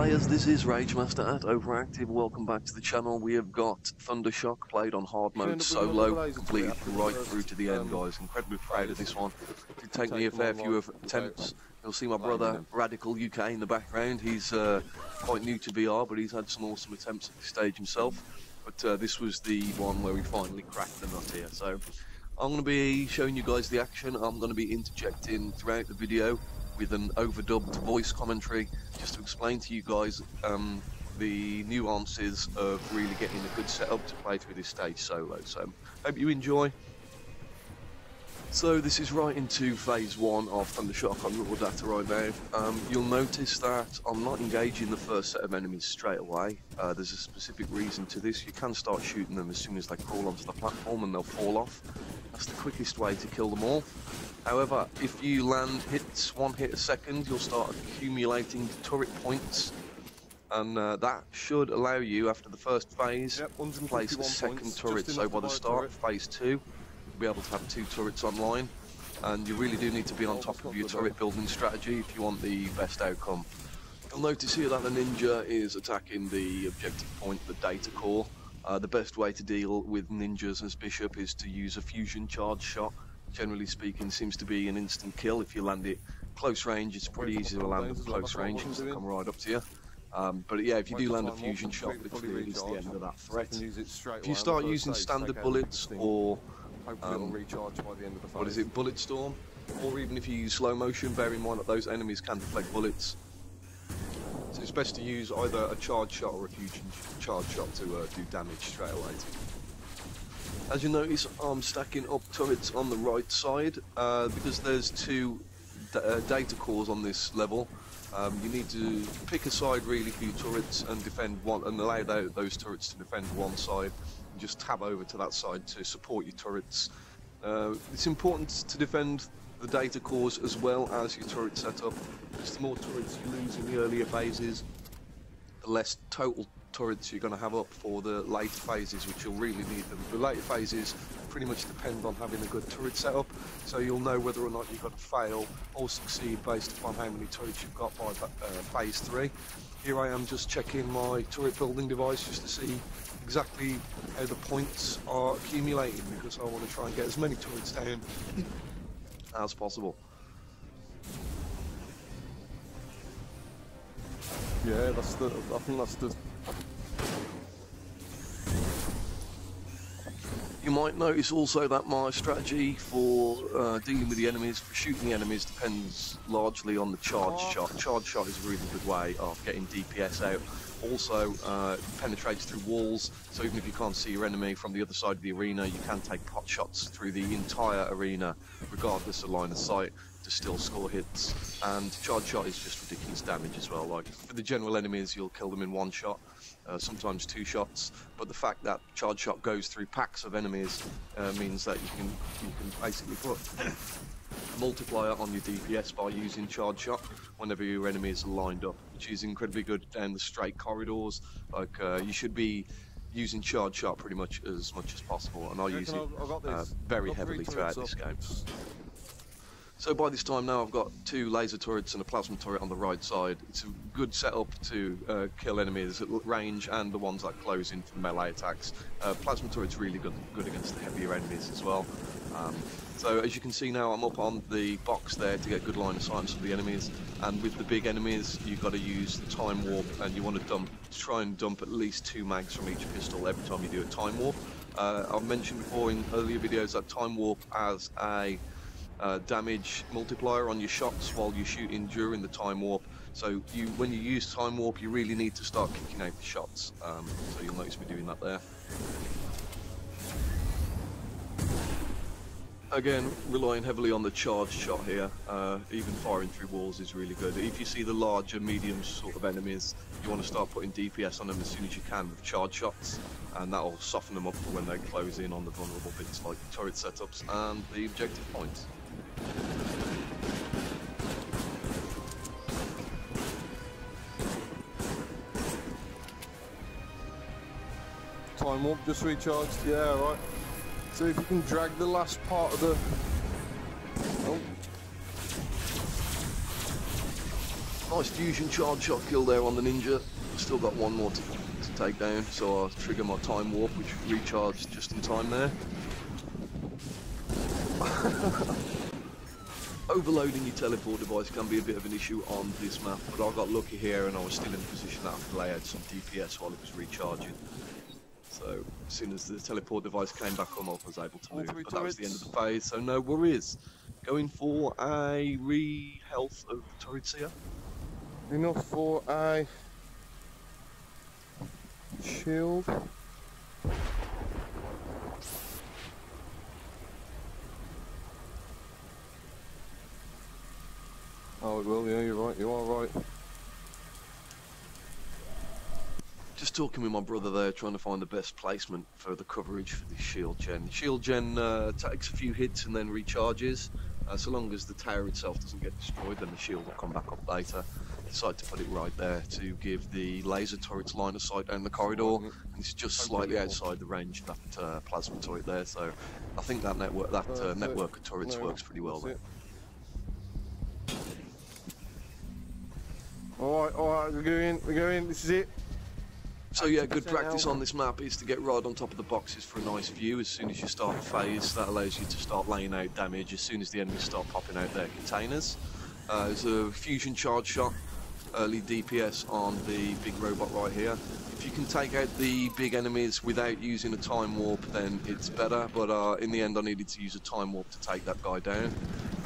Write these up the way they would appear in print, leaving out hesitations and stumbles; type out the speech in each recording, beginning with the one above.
players, this is RageMaster at oVRactive. Welcome back to the channel. We have got Thundershock played on hard mode solo, completed right through to the end, guys. Incredibly proud of this one. It did take me a fair few attempts. You'll see my brother RadicalUK in the background. He's quite new to VR, but he's had some awesome attempts at this stage himself. But this was the one where we finally cracked the nut here. So I'm going to be showing you guys the action. I'm going to be interjecting throughout the video with an overdubbed voice commentary, just to explain to you guys the nuances of really getting a good setup to play through this stage solo. So, hope you enjoy. So this is right into phase 1 of Thundershock on raw data right now. You'll notice that I'm not engaging the first set of enemies straight away. There's a specific reason to this. You can start shooting them as soon as they crawl onto the platform and they'll fall off. That's the quickest way to kill them all. However, if you land hits, one hit a second, you'll start accumulating turret points, and that should allow you, after the first phase, to place a second turret. So by the start of phase 2, you'll be able to have 2 turrets online, and you really do need to be on top of your turret building strategy if you want the best outcome. You'll notice here that the ninja is attacking the objective point, the data core. The best way to deal with ninjas as bishop is to use a fusion charge shot. Generally speaking, seems to be an instant kill. If you land it close range, it's pretty easy to land at close range because they come right up to you. But yeah, if you do land a fusion shot, literally it is the end of that threat. If you start using standard bullets or what is it, bullet storm, or even if you use slow motion, bear in mind that those enemies can deflect bullets. So it's best to use either a charge shot or a fusion charge shot to do damage straight away. As you notice, I'm stacking up turrets on the right side because there's 2 data cores on this level. You need to pick a side really for your turrets and defend one, and allow those turrets to defend one side, and just tab over to that side to support your turrets. It's important to defend the data cores as well as your turret setup, because the more turrets you lose in the earlier phases, the less total turrets you're going to have up for the later phases, which you'll really need them. The later phases pretty much depend on having a good turret setup, so you'll know whether or not you're going to fail or succeed based upon how many turrets you've got by phase 3. Here I am just checking my turret building device just to see exactly how the points are accumulating, because I want to try and get as many turrets down as possible. Yeah, I think that's the... You might notice also that my strategy for dealing with the enemies, for shooting the enemies, depends largely on the charge shot. Charge shot is a really good way of getting DPS out. Also, penetrates through walls, so even if you can't see your enemy from the other side of the arena, you can take pot shots through the entire arena, regardless of line of sight, to still score hits. And charge shot is just ridiculous damage as well. Like, for the general enemies, you'll kill them in 1 shot. Sometimes 2 shots, but the fact that charge shot goes through packs of enemies means that you can basically put a multiplier on your DPS by using charge shot whenever your enemies are lined up, which is incredibly good down the straight corridors. Like you should be using charge shot pretty much as possible, and I use it very heavily throughout this game. So by this time now I've got 2 laser turrets and a plasma turret on the right side. It's a good setup to kill enemies at range and the ones that close in for melee attacks. Plasma turret's really good against the heavier enemies as well. So as you can see now, I'm up on the box there to get good line of sight on some of the enemies, and with the big enemies you've got to use the time warp, and you want to try and dump at least 2 mags from each pistol every time you do a time warp. I've mentioned before in earlier videos that time warp as a damage multiplier on your shots while you're shooting during the time warp. So when you use time warp, you really need to start kicking out the shots. So you'll notice me doing that there. Again, relying heavily on the charge shot here. Even firing through walls is really good. If you see the larger, medium sort of enemies, you want to start putting DPS on them as soon as you can with charge shots, and that'll soften them up for when they close in on the vulnerable bits like turret setups and the objective points. Time warp just recharged, yeah, right. So if you can drag the last part of the... Oh. Nice fusion charge shot kill there on the ninja. Still got one more to take down, so I'll trigger my time warp, which recharged just in time there. Overloading your teleport device can be a bit of an issue on this map, but I got lucky here and I was still in a position that I could lay out some DPS while it was recharging. So as soon as the teleport device came back on, I was able to move, but that was the end of the phase, so no worries. Going for a re-health of the turrets here. Enough for a shield. Oh, it will, yeah, you're right, you are right. Just talking with my brother there, trying to find the best placement for the coverage for the shield gen. Shield gen takes a few hits and then recharges. So long as the tower itself doesn't get destroyed, then the shield will come back up later. Decided to put it right there to give the laser turrets line of sight down the corridor, and it's just slightly outside the range of that plasma turret there. So I think that network of turrets works pretty well there. Alright, we're going, this is it. So yeah, good practice on this map is to get right on top of the boxes for a nice view as soon as you start a phase. That allows you to start laying out damage as soon as the enemies start popping out their containers. There's a fusion charge shot, early DPS on the big robot right here. If you can take out the big enemies without using a time warp, then it's better, but in the end I needed to use a time warp to take that guy down.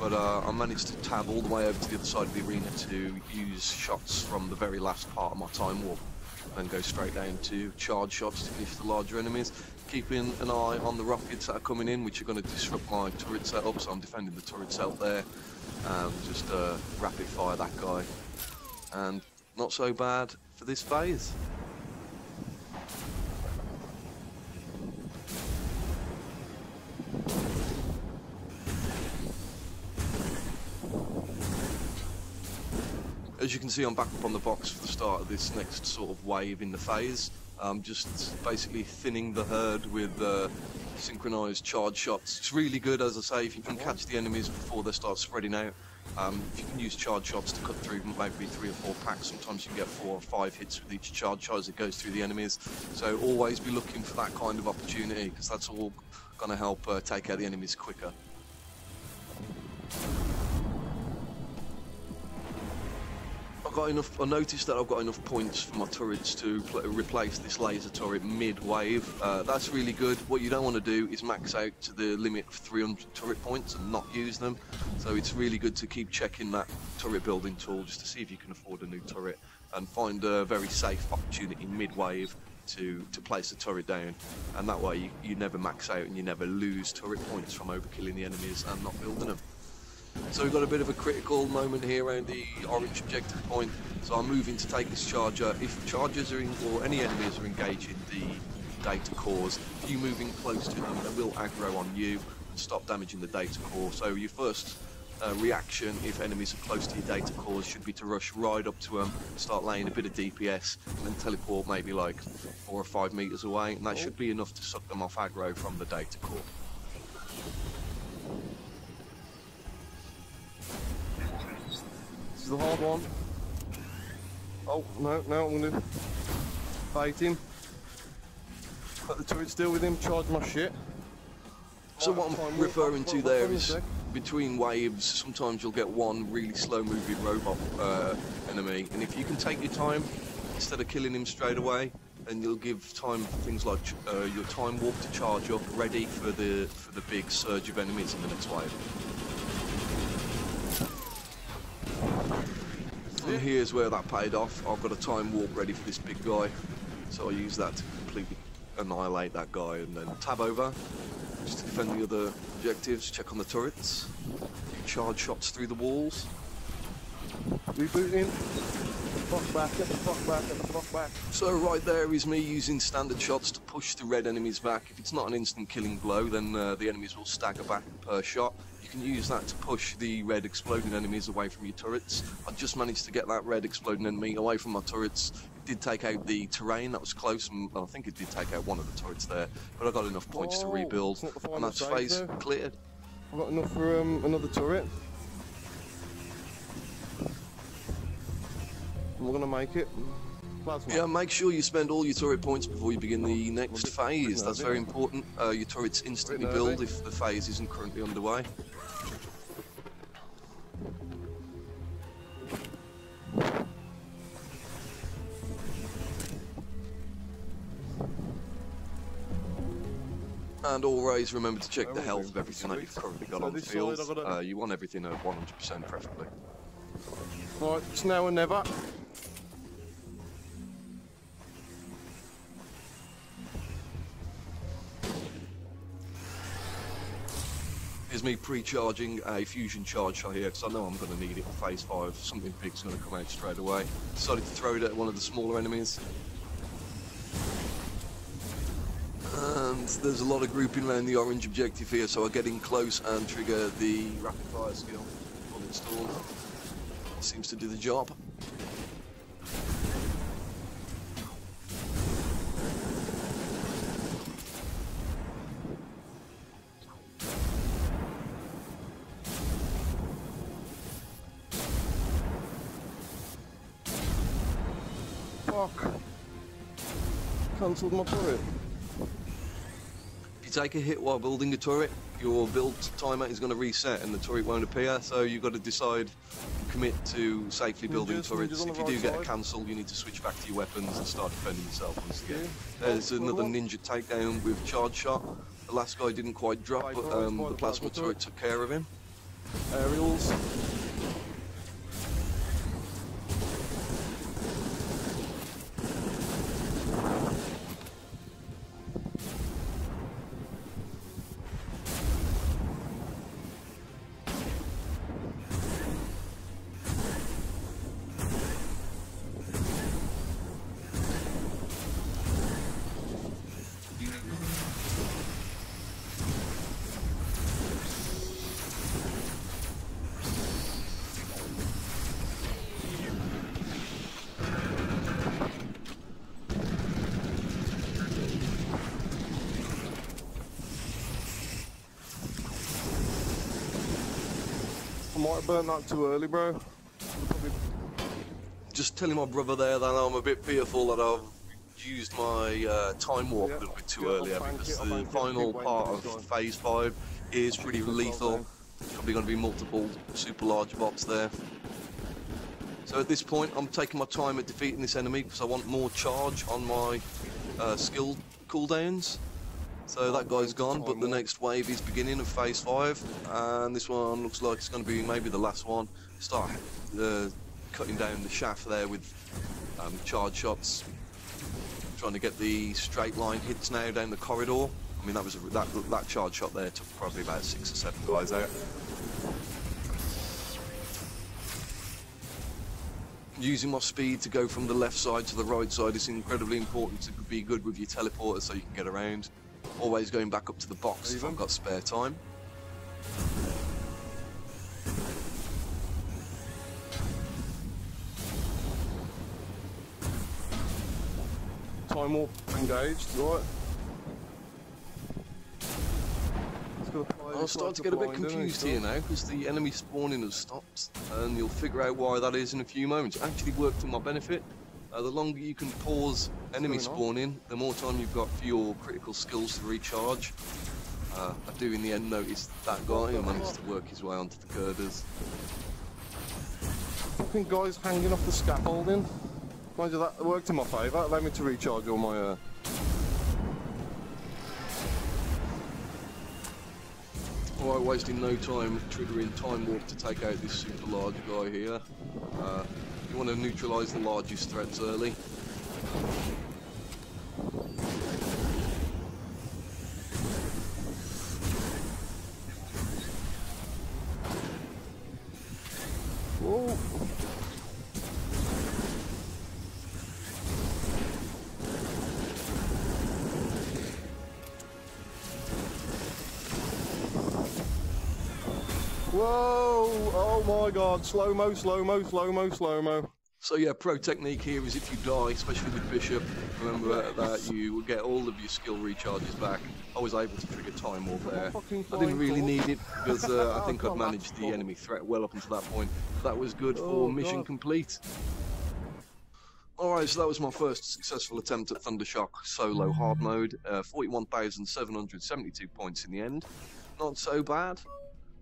But I managed to tab all the way over to the other side of the arena to use shots from the very last part of my time warp, and go straight down to charge shots to finish the larger enemies, keeping an eye on the rockets that are coming in, which are going to disrupt my turret setup, so I'm defending the turret setup there, just rapid fire that guy, and not so bad for this phase. As you can see, I'm back up on the box for the start of this next sort of wave in the phase. I'm just basically thinning the herd with synchronized charge shots. It's really good, as I say, if you can catch the enemies before they start spreading out. If you can use charge shots to cut through maybe 3 or 4 packs, sometimes you can get 4 or 5 hits with each charge shot as it goes through the enemies. So always be looking for that kind of opportunity, because that's all going to help take out the enemies quicker. I noticed that I've got enough points for my turrets to replace this laser turret mid-wave. That's really good. What you don't want to do is max out to the limit of 300 turret points and not use them. So it's really good to keep checking that turret building tool just to see if you can afford a new turret and find a very safe opportunity mid-wave to place a turret down. And that way you never max out and you never lose turret points from overkilling the enemies and not building them. So we've got a bit of a critical moment here around the orange objective point. So I'm moving to take this charger. If chargers are or any enemies are engaging the data cores, if you're moving close to them, they will aggro on you and stop damaging the data core. So your first reaction, if enemies are close to your data cores, should be to rush right up to them, start laying a bit of DPS, and then teleport maybe like 4 or 5 meters away, and that should be enough to suck them off aggro from the data core. This is the hard one. Oh, no, I'm going to fight him. Let the turret still with him, charge my shit. So what I'm referring to there is between waves, sometimes you'll get one really slow moving robot enemy, and if you can take your time, instead of killing him straight away, then you'll give time for things like your time warp to charge up, ready for the big surge of enemies in the next wave. And here's where that paid off. I've got a time warp ready for this big guy, so I use that to completely annihilate that guy, and then tab over just to defend the other objectives, check on the turrets, charge shots through the walls. Rebooting. Fuck back, get the fuck back, get the fuck back. So right there is me using standard shots to push the red enemies back. If it's not an instant killing blow, then the enemies will stagger back per shot. You can use that to push the red exploding enemies away from your turrets. I just managed to get that red exploding enemy away from my turrets. It did take out the terrain, that was close, and I think it did take out one of the turrets there, but I got enough points to rebuild, and that's phase cleared. I've got enough for another turret. We're gonna make it. Plasma. Yeah, make sure you spend all your turret points before you begin the next phase. That's very important. Your turrets instantly build if the phase isn't currently underway. And always remember to check the health of everything that you've currently got on the field. You want everything at 100% preferably. Right, it's now or never. Here's me pre-charging a fusion charge shot here, because I know I'm going to need it for phase 5. Something big's going to come out straight away. Decided to throw it at one of the smaller enemies. And there's a lot of grouping around the orange objective here, so I get in close and trigger the rapid fire skill on installed. Seems to do the job. Fuck. Cancelled my turret. If you take a hit while building a turret, your build timer is going to reset and the turret won't appear, so you've got to decide, commit to safely building turrets. If you do get a cancel, you need to switch back to your weapons and start defending yourself once again. There's another ninja takedown with charge shot. The last guy didn't quite drop, but the plasma turret took care of him. Aerials. I might have burnt that too early, bro. Just telling my brother there that I'm a bit fearful that I've used my time warp a little bit too early, because the final part of phase 5 is pretty lethal. Probably going to be multiple super large bots there. So at this point I'm taking my time at defeating this enemy because I want more charge on my skill cooldowns. So that guy's gone, but the next wave is beginning of phase 5, and this one looks like it's going to be maybe the last one. Start cutting down the shaft there with charge shots, trying to get the straight line hits now down the corridor. I mean, that charge shot there took probably about 6 or 7 guys out. Using my speed to go from the left side to the right side is incredibly important to be good with your teleporter so you can get around. Always going back up to the box if I've got spare time. Time warp engaged, right? I'm starting to get a bit confused here now because the enemy spawning has stopped, and you'll figure out why that is in a few moments. It actually worked to my benefit. The longer you can pause enemy spawning, the more time you've got for your critical skills to recharge. I do in the end notice that guy who managed to work his way onto the girders. Fucking guys hanging off the scaffolding. Mind you, that worked in my favour. Allowed me to recharge all my Alright, wasting no time triggering time warp to take out this super large guy here. You want to neutralise the largest threats early. Whoa. Whoa! Oh my god, slow-mo, slow-mo, slow-mo, slow-mo. So yeah, pro technique here is if you die, especially with Bishop, remember that you will get all of your skill recharges back. I was able to trigger time warp there. I didn't really need it because I think I'd managed the enemy threat well up until that point. That was good for mission complete. Alright, so that was my first successful attempt at Thundershock solo hard mode. 41,772 points in the end. Not so bad.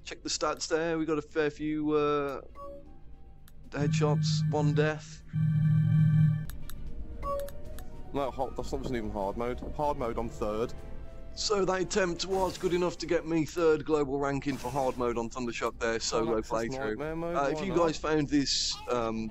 Check the stats there, we got a fair few headshots, 1 death. No, that wasn't even hard mode. Hard mode on 3rd. So that attempt was good enough to get me 3rd global ranking for hard mode on Thundershock there, solo playthrough. If you guys found this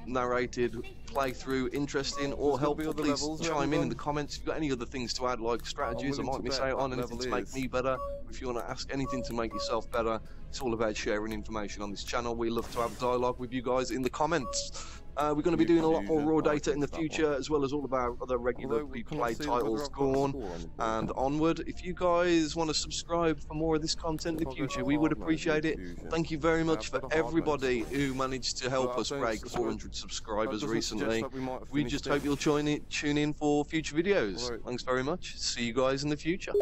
narrated playthrough interesting or helpful, please chime in the comments. If you've got any other things to add, like strategies I might miss out on, anything to make me better, if you want to ask anything to make yourself better, it's all about sharing information on this channel. We love to have a dialogue with you guys in the comments. We're going to be doing a lot more raw data in the future, as well as all of our other regularly played titles, Gorn and onward. If you guys want to subscribe for more of this content in the future, we would appreciate it. Thank you very much for everybody who managed to help us break 400 subscribers recently. We just hope you'll tune in for future videos. Thanks very much. See you guys in the future.